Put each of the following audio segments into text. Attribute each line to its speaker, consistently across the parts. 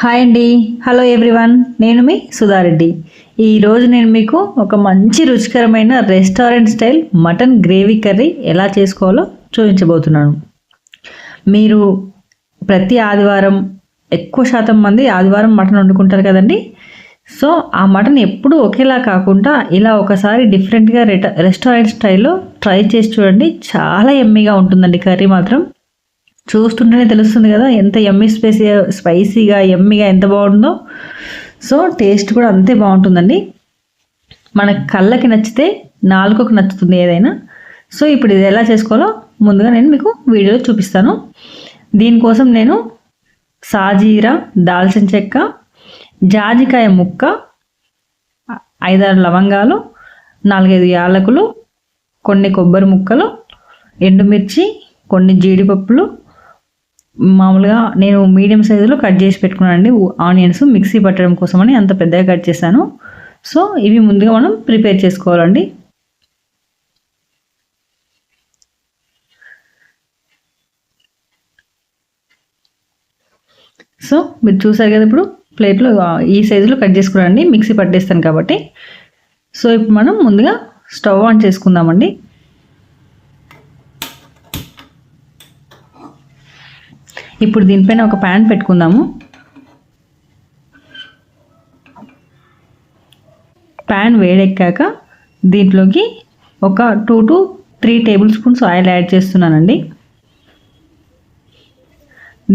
Speaker 1: Hi అండి, hello everyone. నేను మీ సుధారెడ్డి. ఈరోజు నేను మీకు ఒక మంచి రుచికరమైన restaurant style mutton gravy curry ఎలా చేసుకోవాలో చూపించబోతున్నాను. మీరు ప్రతి ఆదివారం ఎక్కువ శాతం మంది ఆదివారం మటన్ వండుకుంటారు కదండి. సో ఆ మటన్ ఎప్పుడు ఒకేలా కాకుండా ఇలా ఒకసారి డిఫరెంట్గా రెస్టారెంట్ స్టైల్లో ట్రై చేసి చూడండి. చాలా ఎమ్మీగా ఉంటుందండి కర్రీ మాత్రం. చూస్తుంటేనే తెలుస్తుంది కదా ఎంత ఎమ్మీ స్పైసీగా ఎమ్మీగా ఎంత బాగుంటుందో. సో టేస్ట్ కూడా అంతే బాగుంటుందండి. మన కళ్ళకి నచ్చితే నాలుగుకు నచ్చుతుంది ఏదైనా. సో ఇప్పుడు ఇది ఎలా చేసుకోవాలో ముందుగా నేను మీకు వీడియోలో చూపిస్తాను. దీనికోసం నేను సాజీరా, దాల్చిన చెక్క, జాజికాయ ముక్క, 5-6 లవంగాలు, 4-5 యాలకులు, కొన్ని కొబ్బరి ముక్కలు, ఎండుమిర్చి, కొన్ని జీడిపప్పులు, మామూలుగా నేను మీడియం సైజులో కట్ చేసి పెట్టుకున్నానండి. ఆనియన్స్ మిక్సీ పట్టడం కోసమని అంత పెద్దగా కట్ చేశాను. సో ఇవి ముందుగా మనం ప్రిపేర్ చేసుకోవాలండి. సో మీరు చూసారు కదా, ఇప్పుడు ప్లేట్లో ఈ సైజులో కట్ చేసుకున్నానండి, మిక్సీ పట్టేస్తాను కాబట్టి. సో ఇప్పుడు మనం ముందుగా స్టవ్ ఆన్ చేసుకుందామండి. ఇప్పుడు దీనిపైన ఒక ప్యాన్ పెట్టుకుందాము. ప్యాన్ వేడెక్కాక దీంట్లోకి ఒక 2 to 3 table spoons oil add చేస్తున్నానండి.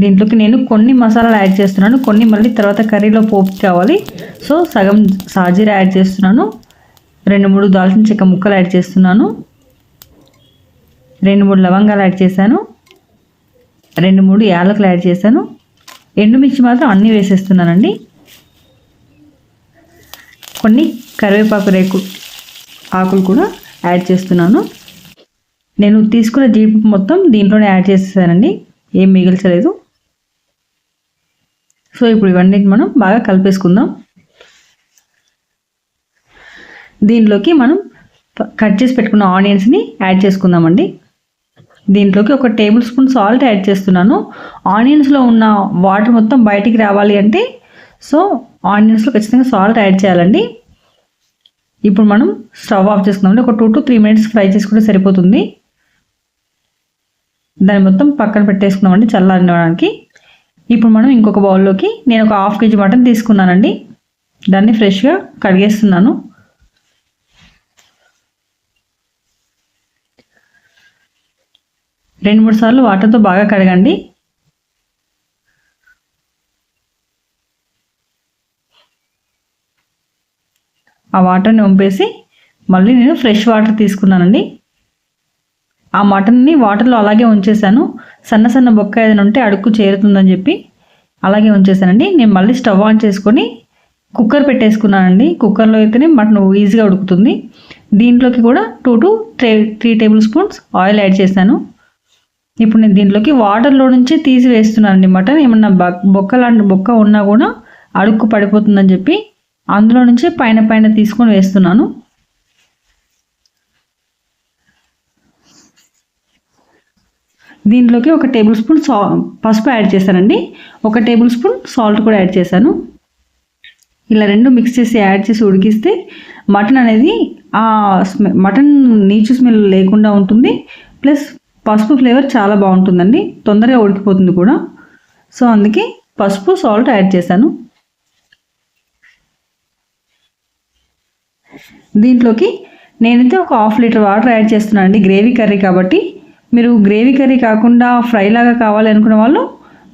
Speaker 1: దీంట్లోకి నేను కొన్ని మసాలాలు యాడ్ చేస్తున్నాను, కొన్ని మళ్ళీ తర్వాత కర్రీలో పోపు కావాలి. సో సగం సాజీరా యాడ్ చేస్తున్నాను, 2-3 దాల్చిన చెక్క ముక్కలు యాడ్ చేస్తున్నాను, 2-3 లవంగాలు యాడ్ చేశాను, 2-3 యాలకులు యాడ్ చేశాను. ఎండుమిర్చి మాత్రం అన్నీ వేసేస్తున్నానండి. కొన్ని కరివేపాకు ఆకులు కూడా యాడ్ చేస్తున్నాను. నేను తీసుకున్న జీడిపప్పు మొత్తం దీంట్లోనే యాడ్ చేసేసానండి, ఏం మిగిల్చలేదు. సో ఇప్పుడు ఇవన్నీ మనం బాగా కలిపేసుకుందాం. దీంట్లోకి మనం కట్ చేసి పెట్టుకున్న ఆనియన్స్ని యాడ్ చేసుకుందామండి. దీంట్లోకి ఒక టేబుల్ స్పూన్ సాల్ట్ యాడ్ చేస్తున్నాను. ఆనియన్స్లో ఉన్న వాటర్ మొత్తం బయటికి రావాలి అంటే సో ఆనియన్స్లో ఖచ్చితంగా సాల్ట్ యాడ్ చేయాలండి. ఇప్పుడు మనం స్టవ్ ఆఫ్ చేసుకుందామండి. ఒక 2 to 3 minutes ఫ్రై చేసుకుంటే సరిపోతుంది. దాన్ని మొత్తం పక్కన పెట్టేసుకుందామండి చల్లారడానికి. ఇప్పుడు మనం ఇంకొక బౌల్లోకి నేను ఒక 1/2 kg మటన్ తీసుకున్నానండి. దాన్ని ఫ్రెష్గా కడిగేస్తున్నాను. రెండు మూడు సార్లు వాటర్తో బాగా కడగండి. ఆ వాటర్ని వంపేసి మళ్ళీ నేను ఫ్రెష్ వాటర్ తీసుకున్నానండి. ఆ మటన్ని వాటర్లో అలాగే ఉంచేసాను. సన్న సన్న బొక్క ఏదైనా ఉంటే అడుక్కు చేరుతుందని చెప్పి అలాగే ఉంచేసానండి. నేను మళ్ళీ స్టవ్ ఆన్ చేసుకొని కుక్కర్ పెట్టేసుకున్నానండి. కుక్కర్లో అయితేనే మటన్ ఈజీగా ఉడుకుతుంది. దీంట్లోకి కూడా 2 to 3 table spoons oil add చేశాను. ఇప్పుడు నేను దీంట్లోకి వాటర్లో నుంచి తీసి వేస్తున్నానండి మటన్. ఏమన్నా లాంటి బొక్క ఉన్నా కూడా అడుక్కు పడిపోతుందని చెప్పి అందులో నుంచి పైన తీసుకొని వేస్తున్నాను. దీంట్లోకి ఒక టేబుల్ స్పూన్ పసుపు యాడ్ చేశానండి, 1 టేబుల్ స్పూన్ సాల్ట్ కూడా యాడ్ చేశాను. ఇలా రెండు మిక్స్ చేసి యాడ్ చేసి ఉడికిస్తే మటన్ అనేది మటన్ నీచు స్మెల్ లేకుండా ఉంటుంది. ప్లస్ పసుపు ఫ్లేవర్ చాలా బాగుంటుందండి, తొందరగా ఉడికిపోతుంది కూడా. సో అందుకే పసుపు సాల్ట్ యాడ్ చేశాను. దీంట్లోకి నేనైతే ఒక 1/2 లీటర్ వాటర్ యాడ్ చేస్తున్నాను అండి, గ్రేవీ కర్రీ కాబట్టి. మీరు గ్రేవీ కర్రీ కాకుండా ఫ్రై లాగా కావాలి అనుకునే వాళ్ళు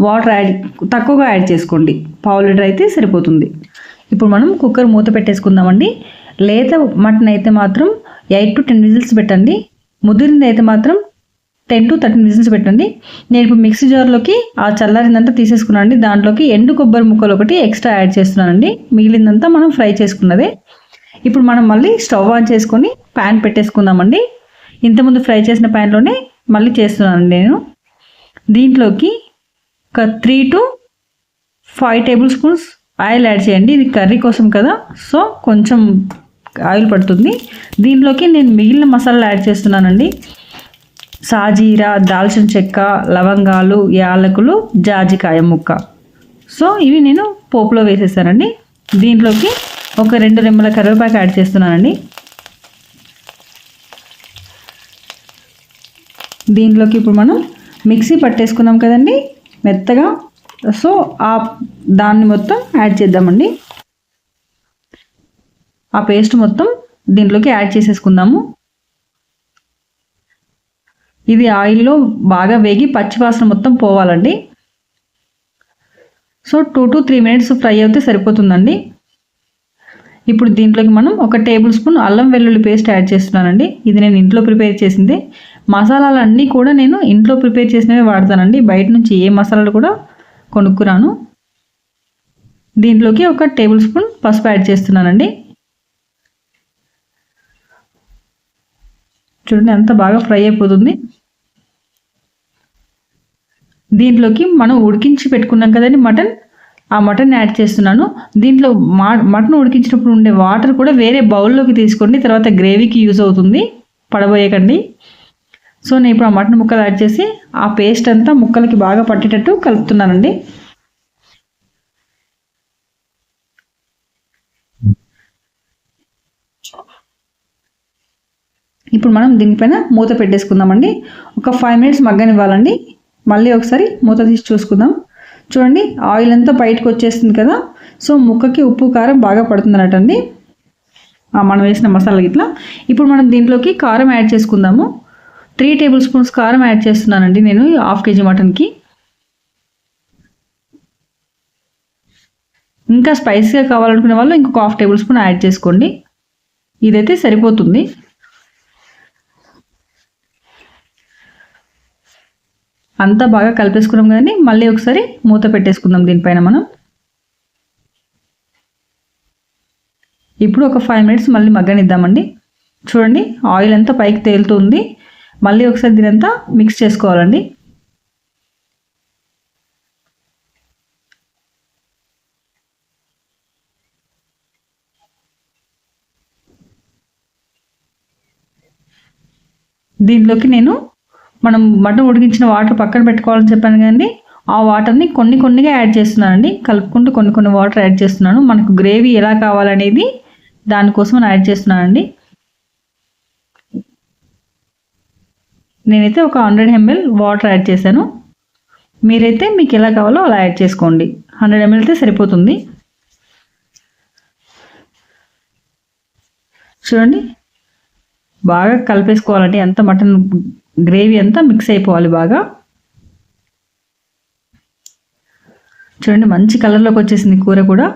Speaker 1: వాటర్ తక్కువగా యాడ్ చేసుకోండి, 1/2 లీటర్ అయితే సరిపోతుంది. ఇప్పుడు మనం కుక్కర్ మూత పెట్టేసుకుందామండి. లేత మటన్ అయితే మాత్రం 8 to 10 విజిల్స్ పెట్టండి. ముదిరింది అయితే మాత్రం 10 to 13 విజిల్స్ పెట్టండి. నేను ఇప్పుడు మిక్సీ జార్లోకి ఆ చల్లారిందంతా తీసేసుకున్నానండి. దాంట్లోకి ఎండు కొబ్బరి ముక్కలు ఒకటి ఎక్స్ట్రా యాడ్ చేస్తున్నానండి. మిగిలిందంతా మనం ఫ్రై చేసుకున్నదే. ఇప్పుడు మనం మళ్ళీ స్టవ్ ఆన్ చేసుకొని ప్యాన్ పెట్టేసుకుందామండి. ఇంతకుముందు ఫ్రై చేసిన ప్యాన్లోనే మళ్ళీ చేస్తున్నానండి నేను. దీంట్లోకి ఒక 3 to 5 table spoons oil add చేయండి. ఇది కర్రీ కోసం కదా, సో కొంచెం ఆయిల్ పడుతుంది. దీంట్లోకి నేను మిగిలిన మసాలాలు యాడ్ చేస్తున్నానండి. సాజీరా, దాల్చిన చెక్క, లవంగాలు, యాలకులు, జాజికాయ ముక్క. సో ఇవి నేను పోపులో వేసేసానండి. దీంట్లోకి ఒక 2 రెమ్మల కరివేపాకు యాడ్ చేస్తున్నానండి. దీంట్లోకి ఇప్పుడు మనం మిక్సీ పట్టేసుకున్నాం కదండి మెత్తగా, సో దాన్ని మొత్తం యాడ్ చేద్దామండి. ఆ పేస్ట్ మొత్తం దీంట్లోకి యాడ్ చేసేసుకుందాము. ఇది ఆయిల్లో బాగా వేగి పచ్చివాసన మొత్తం పోవాలండి. సో 2 to 3 minutes ఫ్రై అయితే సరిపోతుందండి. ఇప్పుడు దీంట్లోకి మనం ఒక టేబుల్ స్పూన్ అల్లం వెల్లుల్లి పేస్ట్ యాడ్ చేస్తున్నానండి. ఇది నేను ఇంట్లో ప్రిపేర్ చేసింది. మసాలాలన్నీ కూడా నేను ఇంట్లో ప్రిపేర్ చేసినవే వాడతానండి. బయట నుంచి ఏ మసాలాలు కూడా కొనుక్కురాను. దీంట్లోకి ఒక టేబుల్ స్పూన్ పసుపు యాడ్ చేస్తున్నానండి. చూడండి ఎంత బాగా ఫ్రై అయిపోతుంది. దీంట్లోకి మనం ఉడికించి పెట్టుకున్నాం కదండి మటన్, ఆ మటన్ యాడ్ చేస్తున్నాను. దీంట్లో మటన్ ఉడికించినప్పుడు ఉండే వాటర్ కూడా వేరే బౌల్లోకి తీసుకోండి, తర్వాత గ్రేవీకి యూజ్ అవుతుంది, పడబోయకండి. సో నేను ఇప్పుడు ఆ మటన్ ముక్కలు యాడ్ చేసి ఆ పేస్ట్ అంతా ముక్కలకి బాగా పట్టేటట్టు కలుపుతున్నానండి. ఇప్పుడు మనం దీనిపైన మూత పెట్టేసుకుందామండి. ఒక 5 minutes మగ్గనివ్వాలండి. మళ్ళీ ఒకసారి మూత తీసి చూసుకుందాం. చూడండి ఆయిల్ అంతా బయటకు వచ్చేస్తుంది కదా. సో ముక్కకి ఉప్పు కారం బాగా పడుతుందన్నట్టండి మనం వేసిన మసాలా ఇట్లా. ఇప్పుడు మనం దీంట్లోకి కారం యాడ్ చేసుకుందాము. 3 tablespoons కారం యాడ్ చేస్తున్నానండి నేను 1/2 kg మటన్కి. ఇంకా స్పైసీగా కావాలనుకునే వాళ్ళు ఇంకొక 1/2 tablespoon యాడ్ చేసుకోండి. ఇదైతే సరిపోతుంది. అంతా బాగా కలిపేసుకున్నాం కదండి. మళ్ళీ ఒకసారి మూత పెట్టేసుకుందాం దీనిపైన మనం. ఇప్పుడు ఒక 5 minutes మళ్ళీ మగ్గనిద్దామండి. చూడండి ఆయిల్ అంతా పైకి తేలుతుంది. మళ్ళీ ఒకసారి దీనంతా మిక్స్ చేసుకోవాలండి. దీంట్లోకి నేను మనం మటన్ ఉడికించిన వాటర్ పక్కన పెట్టుకోవాలని చెప్పాను కదండి, ఆ వాటర్ని కొన్నిగా యాడ్ చేస్తున్నానండి. కలుపుకుంటూ కొన్ని వాటర్ యాడ్ చేస్తున్నాను. మనకు గ్రేవీ ఎలా కావాలనేది దానికోసం యాడ్ చేస్తున్నానండి. నేనైతే ఒక 100 ml వాటర్ యాడ్ చేశాను. మీరైతే మీకు ఎలా కావాలో అలా యాడ్ చేసుకోండి. 100 ml అయితే సరిపోతుంది. చూడండి బాగా కలిపేసుకోవాలండి. అంత మటన్ గ్రేవీ అంతా మిక్స్ అయిపోవాలి బాగా. చూడండి మంచి కలర్లోకి వచ్చేసింది కూర కూడా.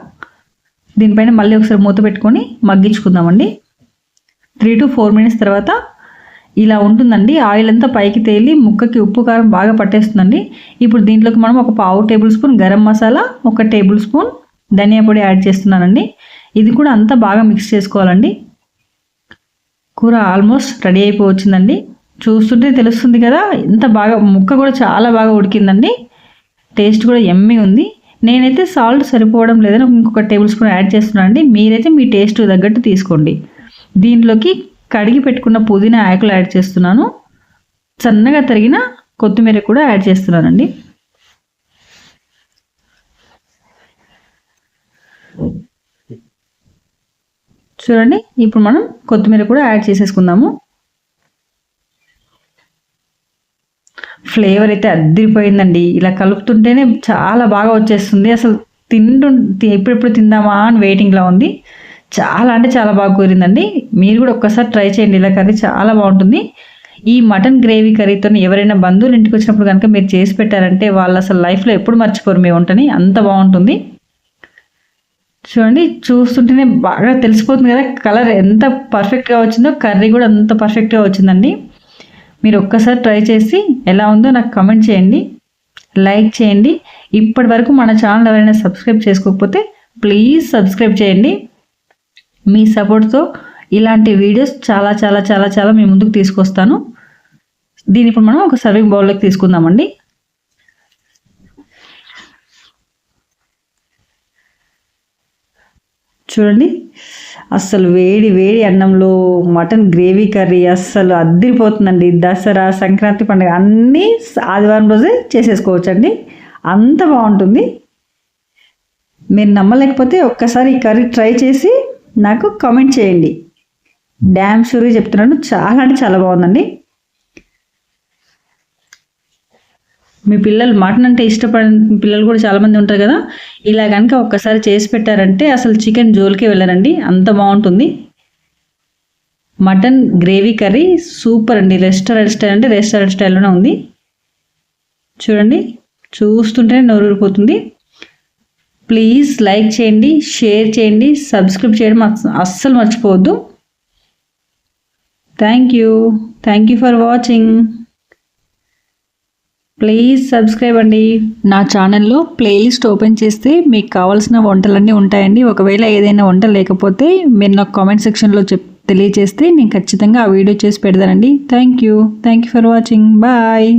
Speaker 1: దీనిపైన మళ్ళీ ఒకసారి మూత పెట్టుకొని మగ్గించుకుందామండి. 3 to 4 minutes తర్వాత ఇలా ఉంటుందండి. ఆయిల్ అంతా పైకి తేలి ముక్కకి ఉప్పు కారం బాగా పట్టేస్తుందండి. ఇప్పుడు దీంట్లోకి మనం ఒక 1/2 tablespoon గరం మసాలా, 1 tablespoon ధనియా పొడి యాడ్ చేస్తున్నానండి. ఇది కూడా అంతా బాగా మిక్స్ చేసుకోవాలండి. కూర ఆల్మోస్ట్ రెడీ అయిపోవచ్చిందండి. చూస్తుంటే తెలుస్తుంది కదా ఎంత బాగా, ముక్క కూడా చాలా బాగా ఉడికిందండి. టేస్ట్ కూడా యమ్మీ ఉంది. నేనైతే సాల్ట్ సరిపోవడం లేదని ఇంకొక టేబుల్ స్పూన్ యాడ్ చేస్తున్నాను అండి. మీరైతే మీ టేస్ట్ తగ్గట్టు తీసుకోండి. దీంట్లోకి కడిగి పెట్టుకున్న పుదీనా ఆకులు యాడ్ చేస్తున్నాను. సన్నగా తరిగిన కొత్తిమీర కూడా యాడ్ చేస్తున్నానండి. చూడండి ఇప్పుడు మనం కొత్తిమీర కూడా యాడ్ చేసేసుకుందాము. ఫ్లేవర్ అయితే అద్దరిపోయిందండి. ఇలా కలుపుతుంటేనే చాలా బాగా వచ్చేస్తుంది. అసలు ఎప్పుడెప్పుడు తిందామా అని వెయిటింగ్లా ఉంది. చాలా అంటే చాలా బాగా కుదిరిందండి. మీరు కూడా ఒక్కసారి ట్రై చేయండి. ఇలా కర్రీ చాలా బాగుంటుంది. ఈ మటన్ గ్రేవీ కర్రీతో ఎవరైనా బంధువులు ఇంటికి వచ్చినప్పుడు కనుక మీరు చేసి పెట్టారంటే వాళ్ళు అసలు లైఫ్లో ఎప్పుడు మర్చిపోరు మీ వంటని, అంత బాగుంటుంది. చూడండి చూస్తుంటేనే బాగా తెలిసిపోతుంది కదా కలర్ ఎంత పర్ఫెక్ట్గా వచ్చిందో, కర్రీ కూడా అంత పర్ఫెక్ట్గా వచ్చిందండి. మీరు ఒక్కసారి ట్రై చేసి ఎలా ఉందో నాకు కమెంట్ చేయండి, లైక్ చేయండి. ఇప్పటి వరకు మన ఛానల్ ఎవరైనా సబ్స్క్రైబ్ చేసుకోకపోతే ప్లీజ్ సబ్స్క్రైబ్ చేయండి. మీ సపోర్ట్తో ఇలాంటి వీడియోస్ చాలా చాలా చాలా చాలా మీ ముందుకు తీసుకొస్తాను. దీని ఇప్పుడు మనం ఒక సర్వింగ్ బౌల్లోకి తీసుకుందామండి. చూడండి అస్సలు వేడి వేడి అన్నంలో మటన్ గ్రేవీ కర్రీ అస్సలు అద్దరిపోతుందండి. దసరా, సంక్రాంతి పండుగ అన్నీ ఆదివారం రోజే చేసేసుకోవచ్చండి, అంత బాగుంటుంది. మీరు నమ్మలేకపోతే ఒక్కసారి ఈ కర్రీ ట్రై చేసి నాకు కామెంట్ చేయండి. డ్యామ్ షూర్గా చెప్తున్నాను, చాలా అంటే చాలా బాగుందండి. మీ పిల్లలు మటన్ అంటే ఇష్టపడిన పిల్లలు కూడా చాలామంది ఉంటారు కదా, ఇలా కనుక ఒక్కసారి చేసి పెట్టారంటే అసలు చికెన్ జోలికే వెళ్ళరండి, అంత బాగుంటుంది. మటన్ గ్రేవీ కర్రీ సూపర్ అండి. రెస్టారెంట్ స్టైల్లోనే ఉంది. చూడండి, చూస్తుంటేనే నోరూరిపోతుంది. ప్లీజ్ లైక్ చేయండి, షేర్ చేయండి, సబ్స్క్రైబ్ చేయడం అస్సలు మర్చిపోవద్దు. Thank you for watching. Please subscribe అండి. నా ఛానల్లో ప్లేలిస్ట్ ఓపెన్ చేస్తే మీకు కావాల్సిన వంటలన్నీ ఉంటాయండి. ఒకవేళ ఏదైనా వంట లేకపోతే మీరు నాకు కామెంట్ సెక్షన్లో తెలియజేస్తే నేను ఖచ్చితంగా ఆ వీడియో చేసి పెడతానండి. Thank you for watching. Bye.